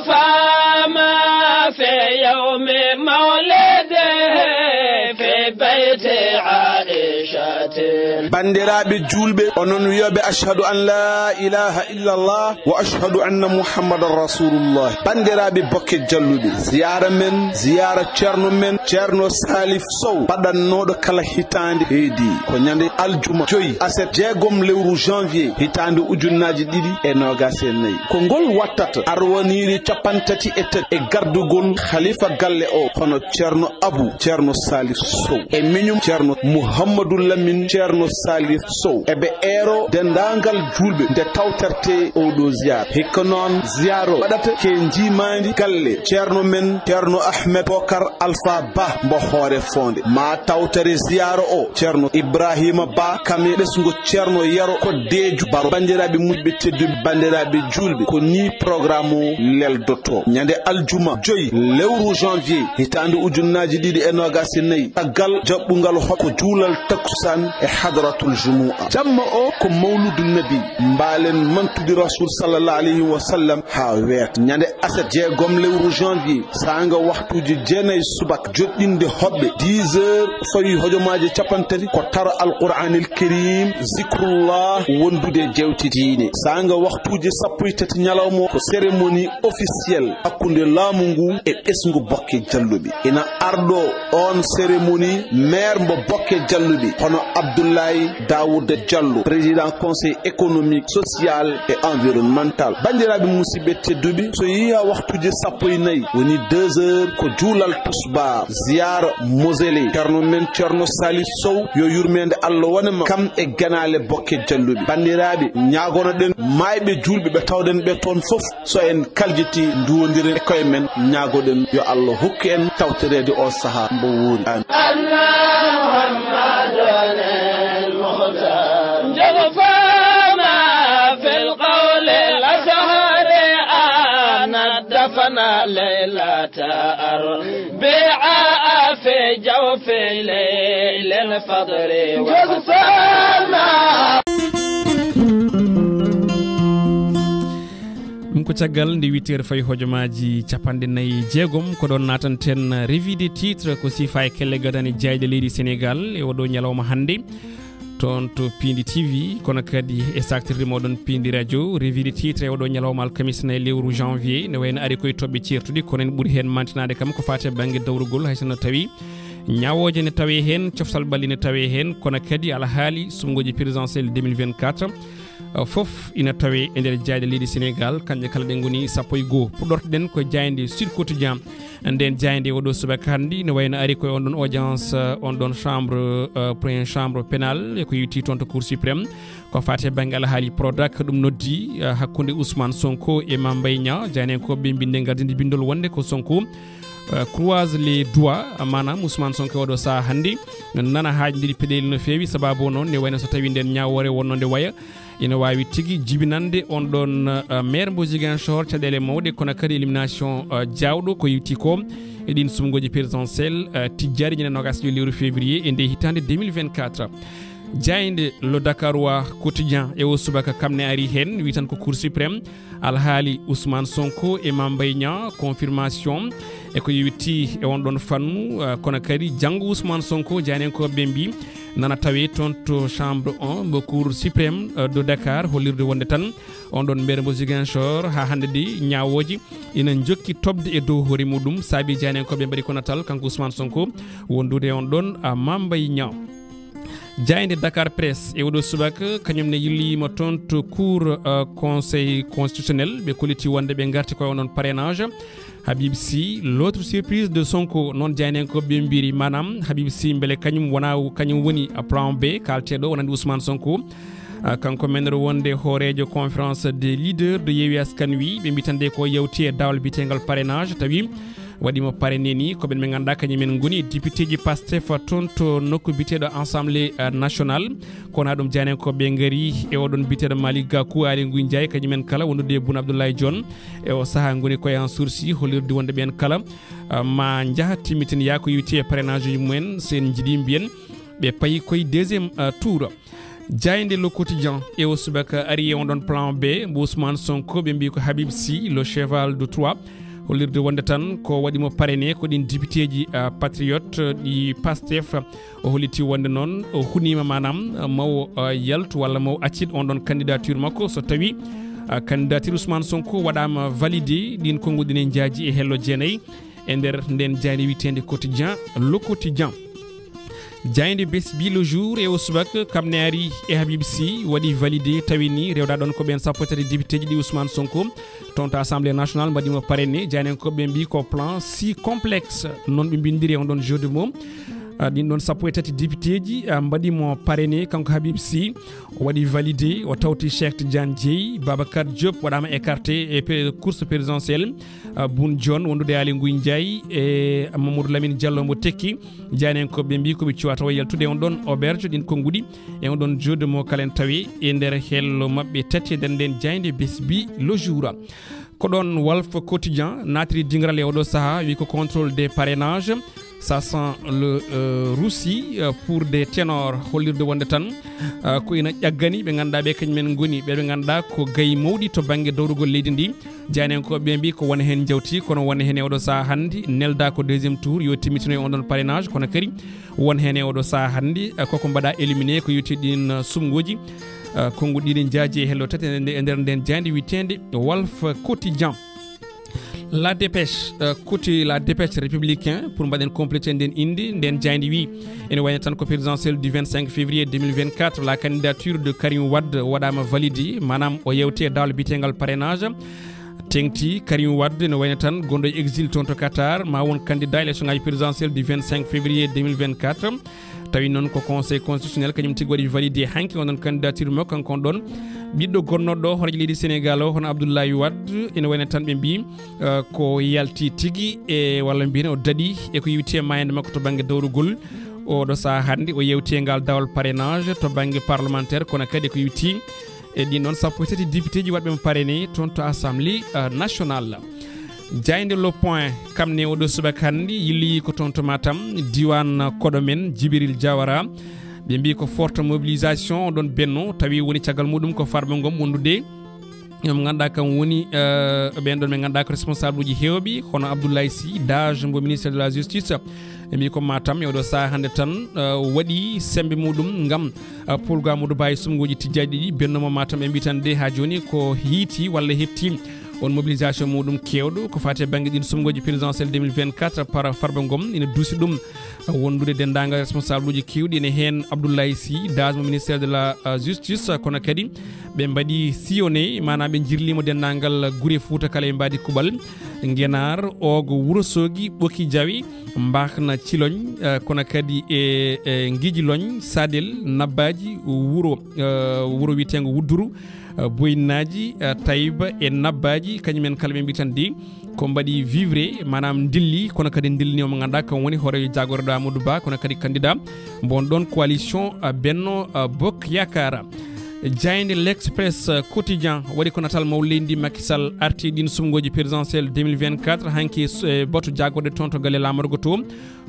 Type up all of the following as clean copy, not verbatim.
فما في يوم مولده في بيت عائشة bandiraɓe julɓe onon wiyoɓe ashhadu an la ilaha illallah wa ashhadu anna muhammadan rasulullah bandiraɓe bokke jalluɓe ziyara ceerno men ceerno salif sow paɗannoɗo kala hitande heedi ko ñande aljuma 5 aset jeegom lewru janvier hitande ujunnaji 2024 ko ngol wattata arwoniri capantati e tet e gardugol khalifa galle o hono ceerno abou ceerno salif sow e miñum ceerno muhammadou lamin ceerno salif sow ebe ero dendangal julɓe nde tawterte oɗo ziyara hikka noon ziyaro waɗata ke jimandi galle ceerno men ceerno ahmed bokar alpha ba mbo hoore fonde ma tawtere ziyara o ceerno ibrahima ba kame ɓesgo ceerno yero ko deju baro bandiraɓe muɗɓe tedduɓe bandiraɓe julɓe ko ni programme o leldoto ñande aljuma 5 lewru janvier hitande ujunnaji 2024 taggal jaɓɓugal hokko juulal takusan e hadratul jumu'a jamma o ko mawludu nabi mbalen mantude rasul sallallahu alayhi wa sallam ha weeta ñande aset jeegom lewru janvier sanga waktuji 9 subak joɗɗinde hoɓɓe 10 heures fawi hojomaji capantati ko tara alqur'anil karim zikrullah wondude jewtitiine sanga waktuji 13 ñalawmo ko cérémonie officielle hakkunde laamu ngu e ɓesngu bokke jalluɓe ina arɗo on cérémonie maire mbo bokke jalluɓe hono Abdoulaye Daouda Diallo président conseil économique social et environnemental bandiraɓe musidɓe tedduɓe so yiya waktuji 14 woni 2 heures ko juulal tusba ziyara mosele ceerno men ceerno salif sow yo yurmede Allah wonema kam e ganale bokke jalluɓe bandiraɓe ñagono ɗen mayɓe julɓe ɓe tawden ɓe toon fof so en kaljiti duwodiren e koye men ñagoɗen yo Allah hokku en tawtorede o saaha mbo wuuri ليلة أربعاء في جوف ليل الفضل وسلام ko caggal nde 8h fayi hojomaji capande nayi jeegom ko don natanten revue des titres ko sifa e kelle gadani jayde leydi Sénégal e odo nyalawma hande ton to Piindi TV kono kadi e saktirde modon Piindi radio revue des titres e odo nyalawma alkamis na lewru janvier ne wayno ari koy tobbe ciertudi kono en buri hen mantinade kam ko faate bangi dawrugol haysano tawi ñawoje ne tawe hen cioftal balli ne tawe hen kono kadi ala haali sumgoji présidentiel 2024 fof ina tawe e nder jayde leydi Sénégal kanje kala de ngoni sappo e go pudortoden ko jayde Sud Quotidien nden jayde odo subaka handi ne wayno ari ko on don audience on don chambre première chambre pénale e ko yiti ton to cour suprême ko faate bangal haali Prodac dum noddi hakkunde Ousmane Sonko e Mame Mbaye Niang jayne ko be binde gardinde bindol wonde ko Sonko croise les doigts manam Ousmane Sonko odo sa handi nana haajndiri pedeli no feewi sababu non ne wayno so tawi nden ñawore wonnode waya ina wawi tigi jibinande on don maire mbo Ziguinchor caɗele mawɗe kono kadi élimination jawɗo ko yitti ko eɗin sumgoji présidentiel tijjari ñande nogas lewru février e nde hitande 2024 jayde le Dakarois quotidien e o subaka kamne ari hen wi tan ko cour suprême alhaali Ousmane Sonko e Mame Mbaye Niang confirmation e ko yitti e on don fannu kono kadi janggo Ousmane Sonko jaynen ko be mbi nana tawi ton to chambre 1 mo cour suprême de Dakar hollirde wonde tan on don mbere mo Ziguinchor ha hande di ñawoji ina jokki tobde e dow hore mudum saabi jaynen ko be mbari ko natal kanko Ousmane Sonko wondude on don Mame Mbaye Niang jayde Dakar Presse e odo subaka kanyum ne yillima ton to cour conseil constitutionnel be koliti wonde be garti ko non parrainage Habib Sy l'autre surprise de Sonko non jaynen ko be mbiri manam Habib Sy mbele kanyum woni plan B kaltedo wonande Ousmane Sonko kanko menro wonde horejo conférence des leaders de Yewwi Askan Wi be mbitande ko yewti e dawal bitengal parrainage tawi wadimo parrainé ni ko ben me ganda kanyimen ngoni député ji Pastef tonto nokku bitedo assemblée nationale kono dum jane ko be ngari e odon bitedo Malick Gakou ali ngui ndiaye kanyimen kala wondude Boun Abdoulaye Dione e o saha ngoni ko en sourci holirde wonde ben kala ma njahati mitin ya ko yuti parrainage mumen sen jidi mbien be payi koy deuxième tour Jainde le quotidien et au subaka ari on don plan B Ousmane Sonko be mbi ko Habib Sy le cheval de Troie holirde wonde tan ko wadi mo parrainé ko din député ji patriote di Pastef o holiti wonde non o hunima manam maw yaltu walla maw accid on don candidature makko so tawi candidature Ousmane Sonko wadama validé din kongudine jaaji e hello jeenay e nder den jaandi witende quotidien le quotidien Jainde besbi le jour et au subak kamneari e Habib Sy wadi validé tawini rewda don ko ben sapotati député di Ousmane Sonko tonta assemblée nationale mbadi mo parrainé jaane ko be mbi ko plan si complexe non be bindiri on don jeu de mots din don sapotati député ji mbadi mo parrainé kanko Habib Sy wadi validé o tawti Cheikh Tidiane Dièye Babacar Diop wadama écarté e course présidentielle Boun John wondude Ali Nguy Ndiaye e Mamadou Lamine Diallo mo tekki jaane ko be mbi ko be ciwata o yaltude on don auberge din kongudi e on don jeu de mots kalen tawi e nder hello mabbe tati den jainde besbi le jour ko don Walf quotidien natri dingral e odo saha wi ko contrôle des parrainages. Ça sent le roussi pour des ténors hollirde wonde tan ko ina ƴaggani ɓe ganduɗa ɓe kañumen goni ɓeɓe ganduɗa ko gayi mawɗi to banggue dowrugol leydi ndi janen ko ɓe mbi ko wona hen jawti kono wona hen e oɗo saha hannde nelda ko deuxiéme tour yo timmitinoy on ɗon parrainage kono kadi won hen e oɗo saha hannde koko mbaɗa éliminé ko yetti ɗin sumgoji konguɗi ɗin jaaji e hello tati e nder nden jandi witende Walf quotidien. La dépêche côté la dépêche républicain pour mbaden compléter den indi den jandi wi ene wayna tan ko présidentielle du 25 février 2024 la candidature de Karim Wade wadama validé manam o yewte dal bitengal parrainage tengti Karim Wade ne wayna tan gondo exil ton to Qatar ma won candidat élection ay présidentielle du 25 février 2024 tawi non ko conseil constitutionnel kanyum tigi wadi validé hanki onon candidature mo kankon don biddo gonnodo horeji leydi Sénégal o hono Abdoulaye Wade ene wayna tan be mbi ko yalti tigi e walla mbine o dadi e ko yiwti mayande makko to banggue dawrugol o do sa hande o yewti ngal dawal parrainage to banggue parlementaire kono kadi ko yiwti e din non sappo tati député ji wadbe mo parrainé ton to assemblée nationale. Jainde le point kamne odo subakandi yilli ko ton to Matam diwan kodomen Djibril Diawara be mbi ko forte mobilisation don benno tawi woni tagal mudum ko Farba Ngom wondude ñom ganda kam woni ben don me ganda ko responsable uji hewbi hono Abdoulaye Sy Dage mbo ministre de la justice e mi ko Matam e odo sa hande tan wadi sembe mudum ngam pulga mudu bayi sumgoji tijadi benno mo Matam e mbi tan de ha joni ko hiti walla hetti on mobilisation mudum kewdo ko fate banggue din sumgoji présidentielle 2024 par Farba Ngom ina dusi dum wondude dendagal responsable uji kewdi ne hen Abdoulaye Sy Dage mo ministère de la justice kono kadi be mbadi sillonné manam be jirlimo dendagal gure Fouta kala e mbadi kubal ngenar ogo Wourossogui Boki Diawi mbakna Cilogn kono kadi e ngiji logn Sadel Nabbaji wuro witengo Wudduru boynaji Taïba e Nabbaji kañumen kala ɓe mbitandi ko mbaɗi vivre manam dilli kono kadi dillini o mo ganduɗa kam woni hoore jagorɗo Amadou Ba kono kadi candidat bon ɗon coalition Benno Bokk Yakar. Jainde l'Express quotidien waɗi ko natal maw leydi Macky Sall arti ɗin sumgoji présidentielle 2024 hanki boto jagorde toon to galle lamorgo to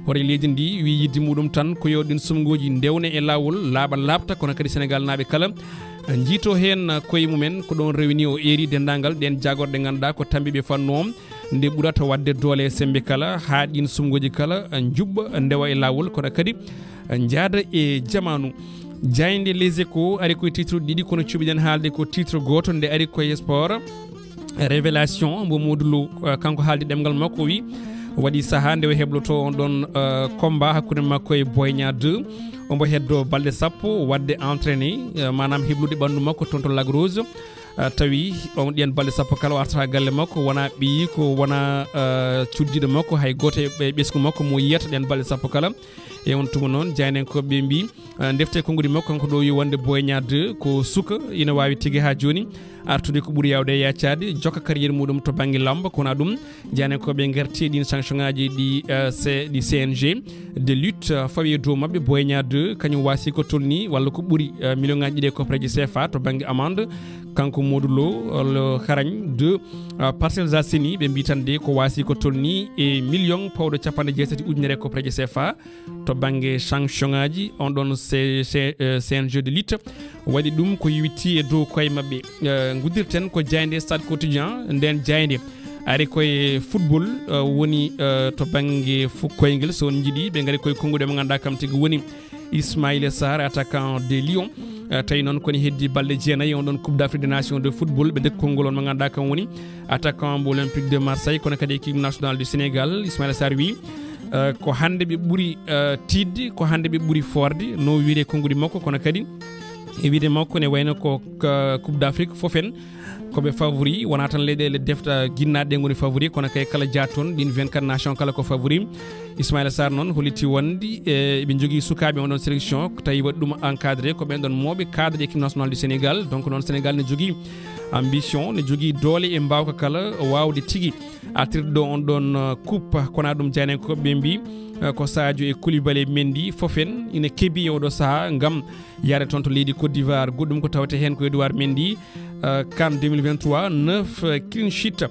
hoore leydi ndi wi yiddi muɗum tan ko yo ɗin sumgoji ndewne e lawol laaɓa labta kono kadi Sénégal naaɓe kala jiito hen koye mumen ko ɗon rewni o eri dendagal ɗen jagorɗe ganduɗa ko tambiɓe fannom nde ɓurata wadde doole e sembe kala ha ɗin sumgoji kala jubba ndewa e lawol kono kadi jaada e jamanu. Jainde les échos ari koye titre ɗiɗi kono cuɓiɗen haalde ko titre goto nde ari koye sport révélation mbo modulo kanko haalde ɗemgal makko wi waɗi saaha nde o hebloto on ɗon combat hakkude makko e Boynia 2 ombo heddo balɗe sappo wadde entraîné manam heblude ɓandu makko toon to Lac Rose tawi on ɗiyen balɗe sappo kala o artata galle makko wona ɓiyi ko wona cuddiɗo makko hay goto e ɓesgu makko mo yiyata ɗen balɗe sappo kala e on tuma noon jaynen ko ɓe mbi defte konngudi makko kanko ɗo yi wonde Boynia 2 ko suka ina wawi tigui ha joni artude ko ɓuuri yawde e yaccade jokka carriére muɗum to banggue lamba kona ɗum jaynen ko ɓe gerti ɗin sanction ngaji ɗi CNG de lutte fawi dow mabɓe Boynia 2 kañum wasi ko tolni walla ko ɓuuri million ngaji ɗiɗi copreji CFA to banggue amende kanko Modulo le Kharagne de Parcelles Assainies be mbitande ko wasi ko tolni e million pawdo capande jeesati ujunere ko preje CFA to bange sanction ngaji on don CNG de lutte wadi dum ko yiwiti e dow koy mabbe ngudirten ko jaynde stade quotidien nden jaynde ari koy football woni to bange fukkoyngel so njidi be ngari koy kongude mo ganda kam tigi woni Ismaïla Sarr attaquant des Lions tay non koni heddi balde jeenayi on don Coupe d'Afrique des Nations de football be dekk kongol on mo ganda kam woni attaquant de l'Olympique de Marseille kono kadi équipe nationale du Sénégal Ismaïla Sarr wi ko hande be buri tiddi ko hande be buri fordi no wiide kongudi makko kono kadi e wiide makko ne wayno ko Coupe d'Afrique fofen ko be favori wona tan le defta ginnaade ngoni favori kono kay kala jaton din 24 nations kala ko favori Ismaïla Sarr non holiti wondi be jogi sukabe on don sélection tawi waddum encadré ko ben don mobe cadre équipe nationale du Sénégal donc non Sénégal ne jogi ambition ne jogi dole e mbawka kala wawde tigi atirdo on don coupe kona dum jane ko be mbi ko Sadio e Koulibaly Mendy fofen ina kebi odo saha ngam yare ton to leydi Côte d'Ivoire goddum ko tawte hen ko Edouard Mendy CAN 2023 9 clean sheet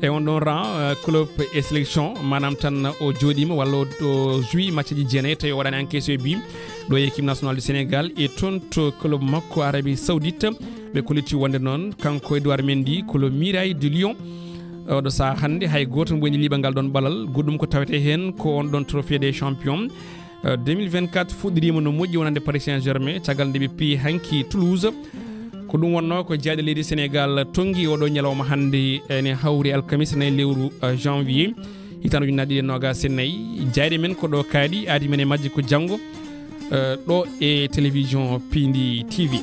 e on don rang club et sélection manam tan o jodima walla o jouy match ji jene tay o wadani encaissé bi do équipe nationale du Sénégal et tonto club makko Arabie Saoudite be koliti wonde non kanko Edouard Mendy ko le MIROIR de Lyon do sa hande hay goto boni libangal don balal goddum ko tawete hen ko on don trophée des champions 2024 fudirima no moƴƴi wonande Paris Saint-Germain tagal de be pi hanki Toulouse ko dum wonno ko jaade leydi Sénégal tongi odo nyalawma hande ene hawri alkamis nay lewru janvier hitano junnaadi noga sennayi jaade men ko do kaadi adi men e majji ko jango do e télévision Piindi TV